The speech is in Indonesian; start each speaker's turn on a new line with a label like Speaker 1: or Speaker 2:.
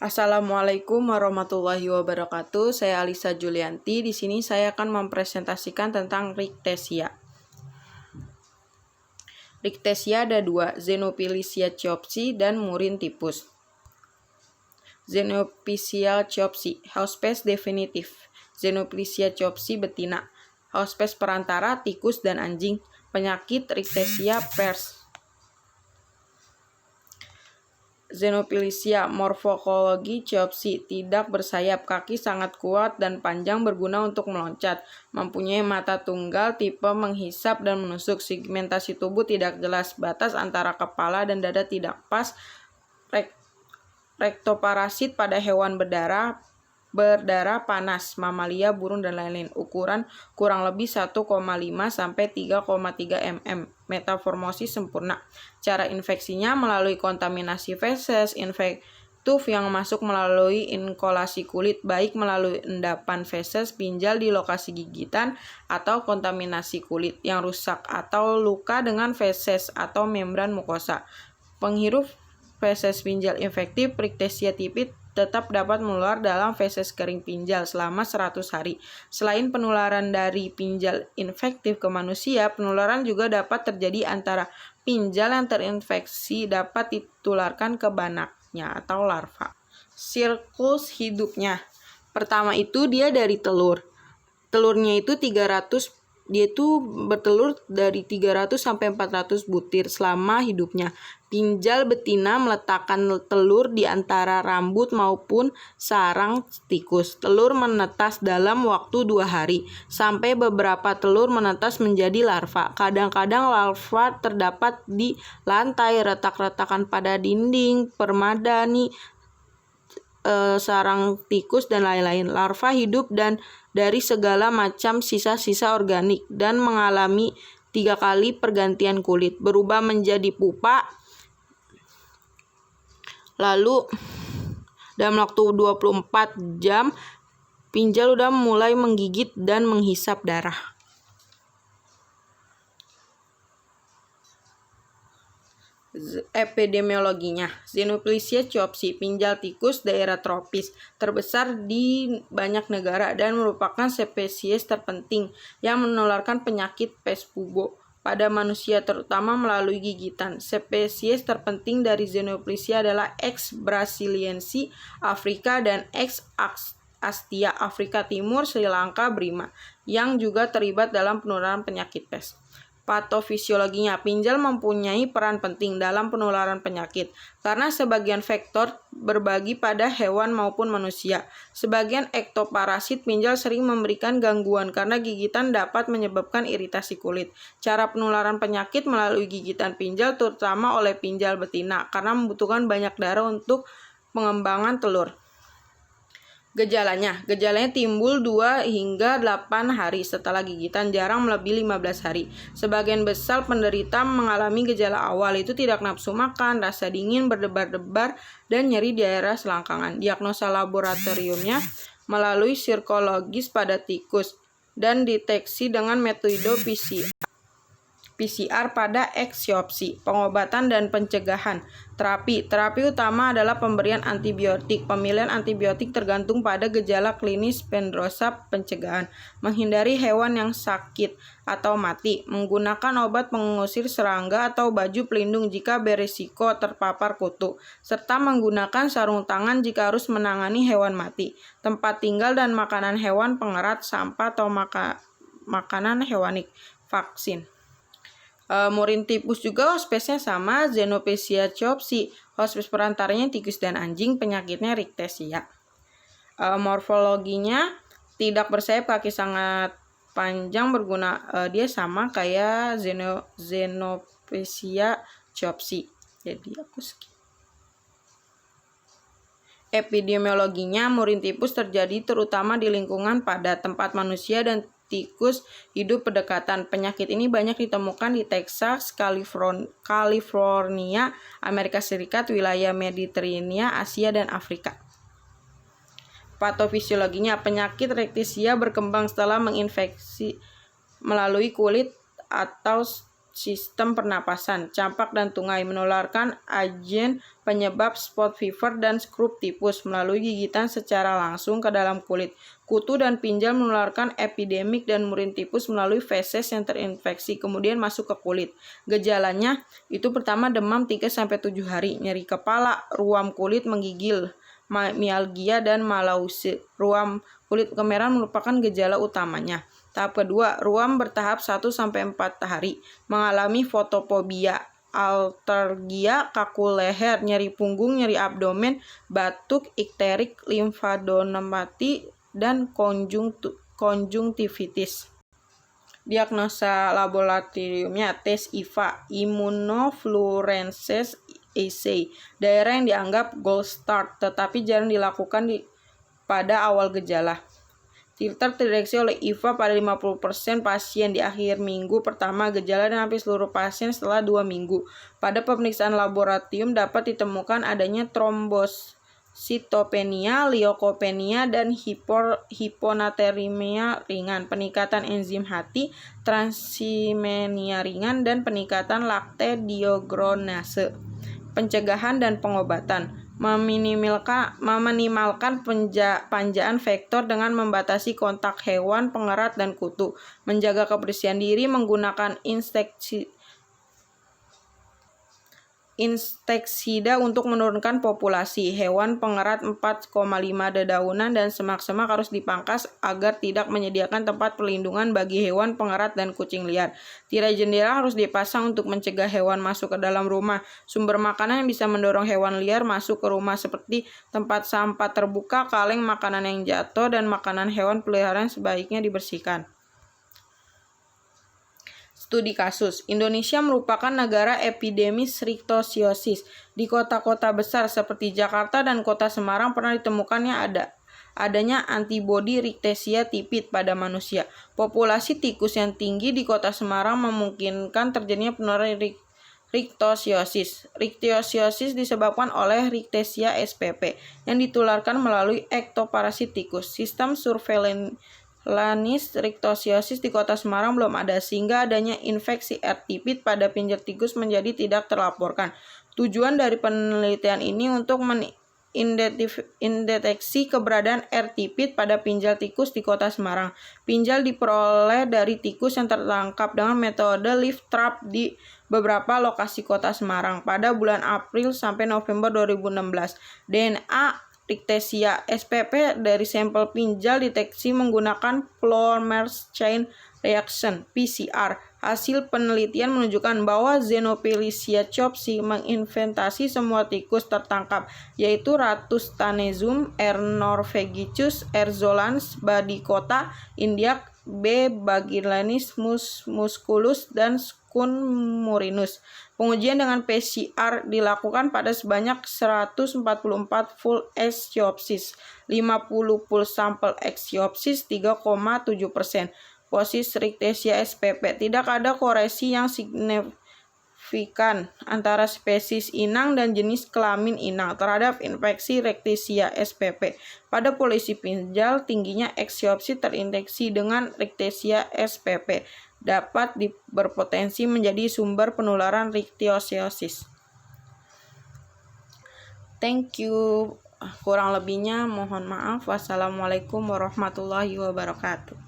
Speaker 1: Assalamualaikum warahmatullahi wabarakatuh. Saya Alisa Julianti. Di sini saya akan mempresentasikan tentang Rickettsia. Rickettsia ada dua, Xenophilicia chiopsi dan Murin typhus. Xenophilicia chiopsi, housepest definitif. Xenophilicia chiopsi betina, housepest perantara, tikus dan anjing. Penyakit Rickettsia pers. Xenophilicia morfologi chiopsi, tidak bersayap, kaki sangat kuat dan panjang, berguna untuk meloncat, mempunyai mata tunggal, tipe menghisap dan menusuk, segmentasi tubuh tidak jelas, batas antara kepala dan dada tidak pas, rektoparasit pada hewan berdarah panas, mamalia, burung, dan lain-lain. Ukuran kurang lebih 1,5 sampai 3,3 mm. Metamorfosis sempurna. Cara infeksinya melalui kontaminasi feses infektif yang masuk melalui inkolasi kulit, baik melalui endapan feses, pinjal di lokasi gigitan, atau kontaminasi kulit yang rusak, atau luka dengan feses atau membran mukosa. Penghirup feses pinjal infektif Rickettsia typhi tetap dapat menular dalam feses kering pinjal selama 100 hari. Selain penularan dari pinjal infektif ke manusia, penularan juga dapat terjadi antara pinjal yang terinfeksi dapat ditularkan ke banaknya atau larva. Siklus hidupnya. Pertama itu dia dari telur. Telurnya itu dia itu bertelur dari 300 sampai 400 butir selama hidupnya. Pinjal betina meletakkan telur di antara rambut maupun sarang tikus. Telur menetas dalam waktu 2 hari, sampai beberapa telur menetas menjadi larva. Kadang-kadang larva terdapat di lantai, retak-retakan pada dinding, permadani, sarang tikus, dan lain-lain. Larva hidup dan dari segala macam sisa-sisa organik dan mengalami 3 kali pergantian kulit, berubah menjadi pupa. Lalu dalam waktu 24 jam pinjal udah mulai menggigit dan menghisap darah. Epidemiologinya. Xenophilicia chiopsi, pinjal tikus daerah tropis, terbesar di banyak negara dan merupakan spesies terpenting yang menularkan penyakit pes bubo pada manusia, terutama melalui gigitan. Spesies terpenting dari Xenophilicia adalah X. brasiliensis Afrika dan X. astia Afrika Timur, Sri Lanka, Brima, yang juga terlibat dalam penularan penyakit pes. Patofisiologinya, pinjal mempunyai peran penting dalam penularan penyakit karena sebagian vektor berbagi pada hewan maupun manusia. Sebagian ektoparasit pinjal sering memberikan gangguan karena gigitan dapat menyebabkan iritasi kulit. Cara penularan penyakit melalui gigitan pinjal, terutama oleh pinjal betina, karena membutuhkan banyak darah untuk pengembangan telur. Gejalanya timbul 2 hingga 8 hari setelah gigitan, jarang melebihi 15 hari. Sebagian besar penderita mengalami gejala awal itu tidak nafsu makan, rasa dingin, berdebar-debar, dan nyeri di daerah selangkangan. Diagnosa laboratoriumnya melalui sirkologis pada tikus dan deteksi dengan metode PCR pada X chiopsi. Pengobatan dan pencegahan. Terapi utama adalah pemberian antibiotik. Pemilihan antibiotik tergantung pada gejala klinis pendrosa. Pencegahan, menghindari hewan yang sakit atau mati, menggunakan obat pengusir serangga atau baju pelindung jika berisiko terpapar kutu, serta menggunakan sarung tangan jika harus menangani hewan mati. Tempat tinggal dan makanan hewan, pengerat, sampah atau makanan hewani. Vaksin. Murin typhus juga hospesnya sama Xenophilicia chiopsi, hospes perantaranya tikus dan anjing, penyakitnya Rickettsia. Morfologinya tidak bersayap, kaki sangat panjang, berguna, dia sama kayak Xenophilicia chiopsi. Jadi aku skip. Epidemiologinya, Murin typhus terjadi terutama di lingkungan padat, tempat manusia dan tikus hidup berdekatan. Penyakit ini banyak ditemukan di Texas, California, Amerika Serikat, wilayah Mediterania, Asia, dan Afrika. Patofisiologinya, penyakit Rickettsia berkembang setelah menginfeksi melalui kulit atau sistem pernapasan. Campak dan tungai menularkan agen penyebab spot fever dan scrub tipus melalui gigitan secara langsung ke dalam kulit. Kutu dan pinjal menularkan epidemik dan murin tipus melalui feses yang terinfeksi kemudian masuk ke kulit. Gejalanya itu pertama demam 3-7 hari, nyeri kepala, ruam kulit menggigil, mialgia dan malause. Ruam kulit kemerahan merupakan gejala utamanya. Tahap kedua, ruam bertahap 1-4 hari, mengalami fotofobia, alergia, kaku leher, nyeri punggung, nyeri abdomen, batuk, ikterik, limfadenopati, dan konjungtivitis. Diagnosa laboratoriumnya tes IFA, immunofluorescence assay, daerah yang dianggap gold standard tetapi jarang dilakukan pada awal gejala. Filter terdeteksi oleh IFA pada 50% pasien di akhir minggu pertama gejala dan hampir seluruh pasien setelah 2 minggu. Pada pemeriksaan laboratorium dapat ditemukan adanya trombositopenia, leukopenia, dan hiponatremia ringan, peningkatan enzim hati, transamenia ringan, dan peningkatan lakte dehidrogenase. Pencegahan dan pengobatan. Meminimalkan panjaan vektor dengan membatasi kontak hewan, pengerat, dan kutu. Menjaga kebersihan diri menggunakan insektisida untuk menurunkan populasi. Hewan pengerat 4,5 dedaunan dan semak-semak harus dipangkas agar tidak menyediakan tempat perlindungan bagi hewan pengerat dan kucing liar. Tirai jendela harus dipasang untuk mencegah hewan masuk ke dalam rumah. Sumber makanan yang bisa mendorong hewan liar masuk ke rumah seperti tempat sampah terbuka, kaleng, makanan yang jatuh, dan makanan hewan peliharaan sebaiknya dibersihkan. Studi kasus. Indonesia merupakan negara epidemis rictossiosis. Di kota-kota besar seperti Jakarta dan Kota Semarang pernah ditemukannya adanya antibodi Rickettsia typhi pada manusia. Populasi tikus yang tinggi di Kota Semarang memungkinkan terjadinya penularan rictossiosis. Rictossiosis disebabkan oleh Rickettsia spp yang ditularkan melalui ektoparasit tikus. Sistem surveillance rictossiosis di Kota Semarang belum ada sehingga adanya infeksi R. typhi pada pinjer tikus menjadi tidak terlaporkan. Tujuan dari penelitian ini untuk mendeteksi keberadaan R. typhi pada pinjal tikus di Kota Semarang. Pinjal diperoleh dari tikus yang tertangkap dengan metode live trap di beberapa lokasi Kota Semarang pada bulan April sampai November 2016. DNA Rickettsia spp dari sampel pinjal deteksi menggunakan polymerase chain reaction (PCR). Hasil penelitian menunjukkan bahwa Xenophilicia chopsii menginfektasi semua tikus tertangkap, yaitu Ratus tanesum, R. norvegicus, R. zolans, Badicota, Indiac, B. bagillanis musculus, dan Skun murinus. Pengujian dengan PCR dilakukan pada sebanyak 144 full X-Chiopsis, 50 full sampel X-Chiopsis, 3,7%. Posis Rickettsia spp. Tidak ada korelasi yang signifikan antara spesies inang dan jenis kelamin inang terhadap infeksi Rickettsia spp. Pada polisi pinjal, tingginya X-Chiopsis terinfeksi dengan Rickettsia spp dapat berpotensi menjadi sumber penularan rictossiosis. Thank you. Kurang lebihnya mohon maaf. Wassalamualaikum warahmatullahi wabarakatuh.